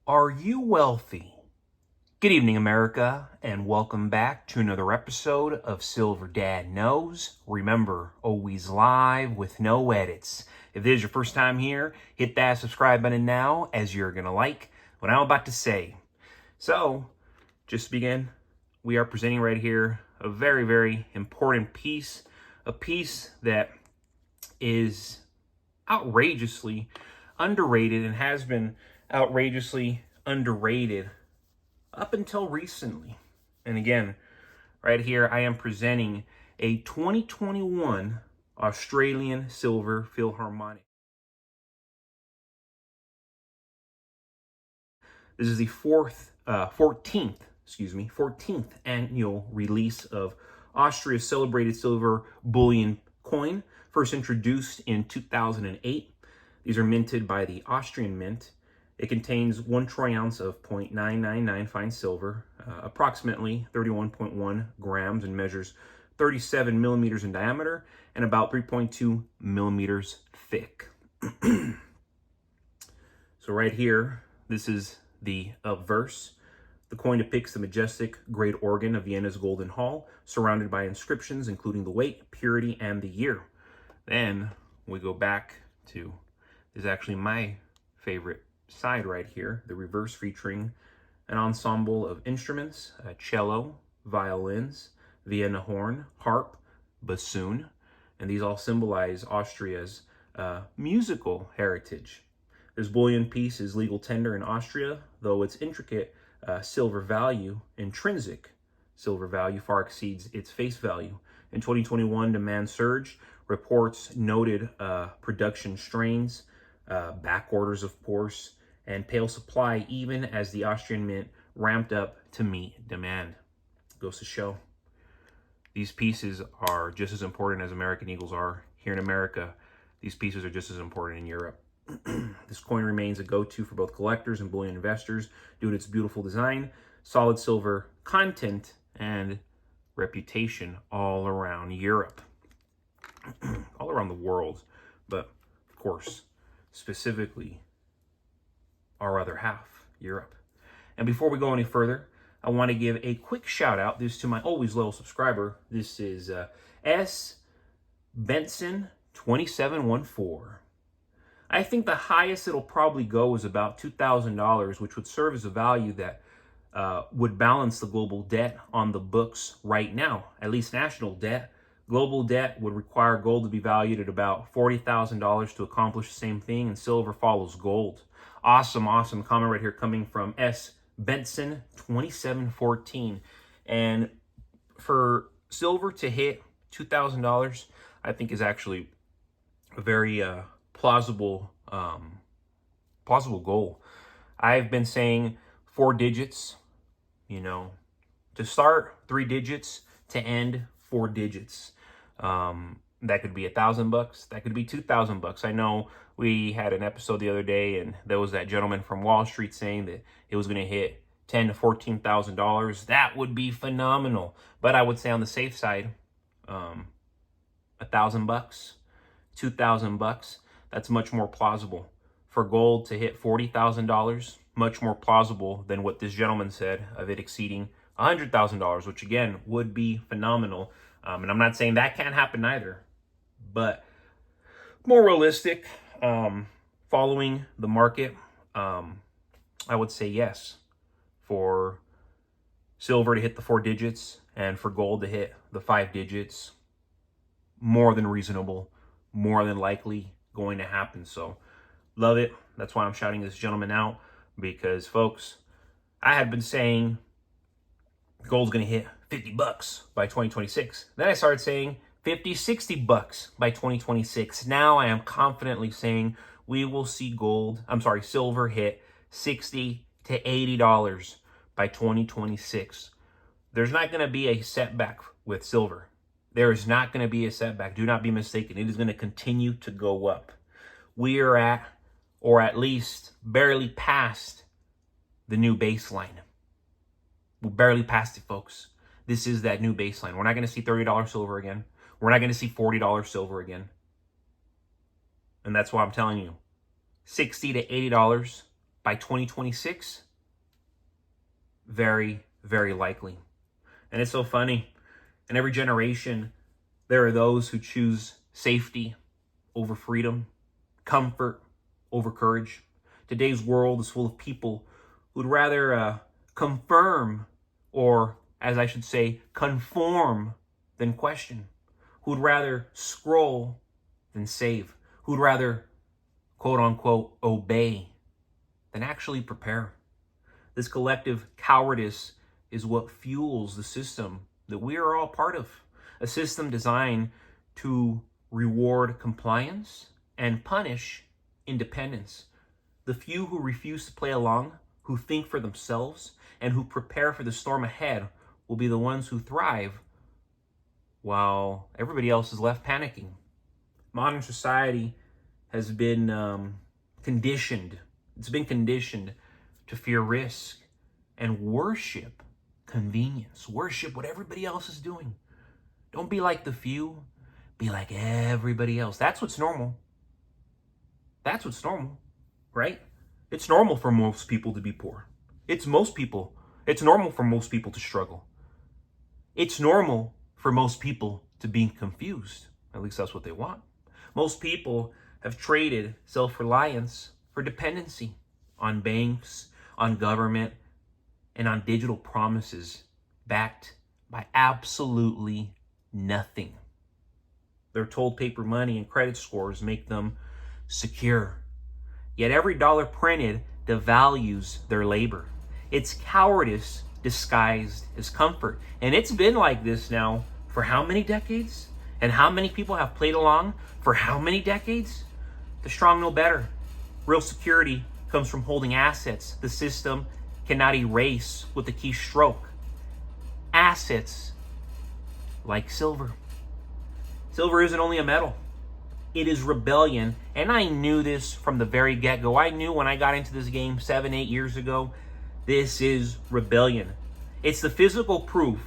Are you wealthy? Good evening, America, and welcome back to another episode of Silver Dad Knows. Remember, always live with no edits. If this is your first time here, hit that subscribe button now, as you're going to like what I'm about to say. So, just to begin, we are presenting right here a very, very important piece, a piece that is outrageously underrated and has been outrageously underrated up until recently. And again, right here, I am presenting a 2021 Australian Silver Philharmonic. This is the 14th annual release of Austria's celebrated silver bullion coin, first introduced in 2008. These are minted by the Austrian Mint. It contains 1 troy ounce of 0.999 fine silver, approximately 31.1 grams, and measures 37 millimeters in diameter and about 3.2 millimeters thick. So right here, this is the obverse. The coin depicts the majestic great organ of Vienna's Golden Hall, surrounded by inscriptions including the weight, purity, and the year. Then we go back to, this is actually my favorite side right here, the reverse, featuring an ensemble of instruments, cello, violins, Vienna horn, harp, bassoon, and these all symbolize Austria's musical heritage. This bullion piece is legal tender in Austria, though its intricate intrinsic silver value far exceeds its face value. In 2021, demand surged. Reports noted production strains, back orders, of course, and pale supply, even as the Austrian Mint ramped up to meet demand. Goes to show, these pieces are just as important as American Eagles are here in America. These pieces are just as important in Europe. This coin remains a go-to for both collectors and bullion investors due to its beautiful design, solid silver content, and reputation all around Europe. All around the world, but of course, specifically our other half, Europe. And before we go any further, I want to give a quick shout out. This to my always loyal subscriber. This is S. Benson 2714. I think the highest it'll probably go is about $2,000, which would serve as a value that would balance the global debt on the books right now, at least national debt. Global debt would require gold to be valued at about $40,000 to accomplish the same thing, and silver follows gold. Awesome comment right here coming from S. Benson 2714. And for silver to hit $2,000, I think is actually a very plausible goal. I've been saying 4 digits, to start 3 digits, to end 4 digits. That could be $1,000. That could be $2,000. I know we had an episode the other day, and there was that gentleman from Wall Street saying that it was going to hit $10,000 to $14,000. That would be phenomenal. But I would say on the safe side, $1,000, $2,000. That's much more plausible. For gold to hit $40,000, much more plausible than what this gentleman said of it exceeding $100,000, which again would be phenomenal. And I'm not saying that can't happen either, but more realistic, following the market, I would say yes, for silver to hit the 4 digits and for gold to hit the 5 digits, more than reasonable, more than likely going to happen. So love it. That's why I'm shouting this gentleman out, because folks, I had been saying gold's going to hit $50 by 2026. Then I started saying $50-$60 by 2026. Now I am confidently saying we will see silver hit $60 to $80 by 2026. There's not going to be a setback with silver. There is not going to be a setback. Do not be mistaken. It is going to continue to go up. We are at, or at least barely past, the new baseline. We're barely past it, folks. This is that new baseline. We're not going to see $30 silver again. We're not going to see $40 silver again. And that's why I'm telling you, $60 to $80 by 2026? Very, very likely. And it's so funny. In every generation, there are those who choose safety over freedom, comfort over courage. Today's world is full of people who'd rather confirm, or as I should say, conform than question, who'd rather scroll than save, who'd rather, quote unquote, obey than actually prepare. This collective cowardice is what fuels the system that we are all part of, a system designed to reward compliance and punish independence. The few who refuse to play along, who think for themselves, and who prepare for the storm ahead will be the ones who thrive, while everybody else is left panicking. Modern society has been conditioned. It's been conditioned to fear risk and worship convenience. Worship what everybody else is doing. Don't be like the few. Be like everybody else. That's what's normal. That's what's normal, right? It's normal for most people to be poor. It's normal for most people to struggle. It's normal for most people to be confused. At least that's what they want. Most people have traded self-reliance for dependency on banks, on government, and on digital promises backed by absolutely nothing. They're told paper money and credit scores make them secure. Yet every dollar printed devalues their labor. It's cowardice disguised as comfort. And it's been like this now for how many decades? And how many people have played along for how many decades? The strong know better. Real security comes from holding assets the system cannot erase with a keystroke. Assets like silver. Silver isn't only a metal. It is rebellion. And I knew this from the very get-go. I knew when I got into this game 7-8 years ago, this is rebellion. It's the physical proof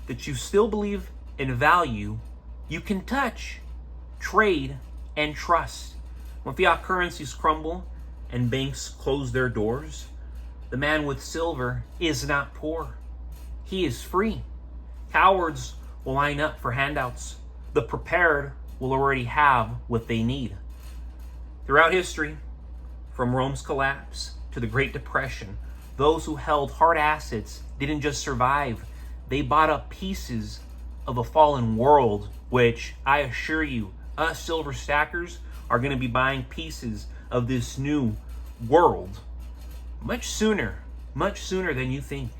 that you still believe in value you can touch, trade, and trust. When fiat currencies crumble and banks close their doors, the man with silver is not poor. He is free. Cowards will line up for handouts. The prepared will already have what they need. Throughout history, from Rome's collapse to the Great Depression, those who held hard assets didn't just survive, they bought up pieces of a fallen world, which I assure you, us silver stackers are going to be buying pieces of this new world much sooner than you think.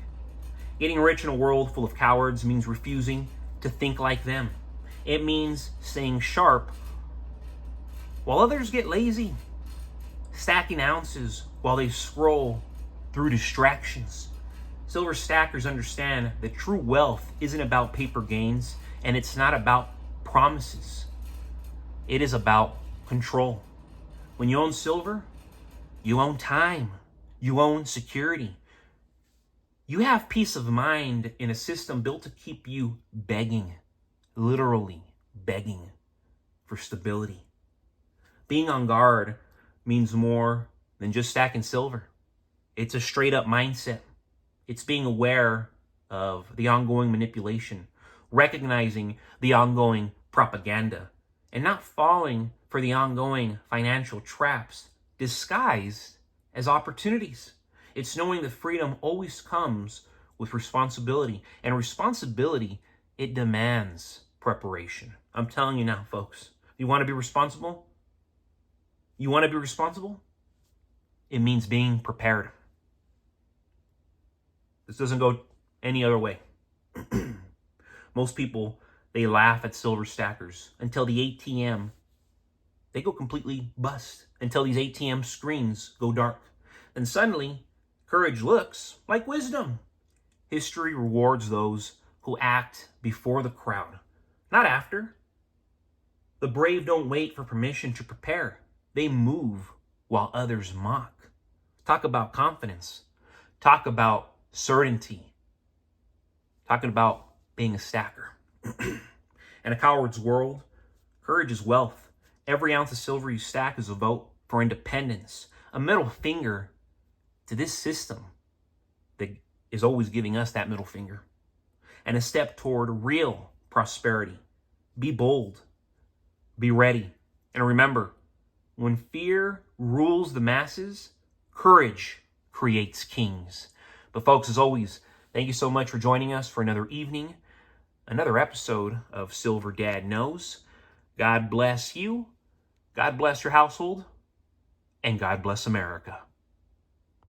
Getting rich in a world full of cowards means refusing to think like them. It means staying sharp while others get lazy, stacking ounces while they scroll through distractions. Silver stackers understand that true wealth isn't about paper gains, and it's not about promises. It is about control. When you own silver, you own time. You own security. You have peace of mind in a system built to keep you begging, literally begging for stability. Being on guard means more than just stacking silver. It's a straight up mindset. It's being aware of the ongoing manipulation, recognizing the ongoing propaganda, and not falling for the ongoing financial traps disguised as opportunities. It's knowing that freedom always comes with responsibility, and responsibility, it demands preparation. I'm telling you now, folks, you want to be responsible? You want to be responsible? It means being prepared. This doesn't go any other way. Most people, they laugh at silver stackers until the ATM, they go completely bust, until these ATM screens go dark. Then suddenly, courage looks like wisdom. History rewards those who act before the crowd, not after. The brave don't wait for permission to prepare. They move while others mock. Talk about confidence. Talk about certainty. Talking about being a stacker. In a coward's world, courage is wealth. Every ounce of silver you stack is a vote for independence. A middle finger to this system that is always giving us that middle finger, and a step toward real prosperity. Be bold, be ready, and remember, when fear rules the masses, courage creates kings. But folks, as always, thank you so much for joining us for another evening, another episode of Silver Dad Knows. God bless you, God bless your household, and God bless America.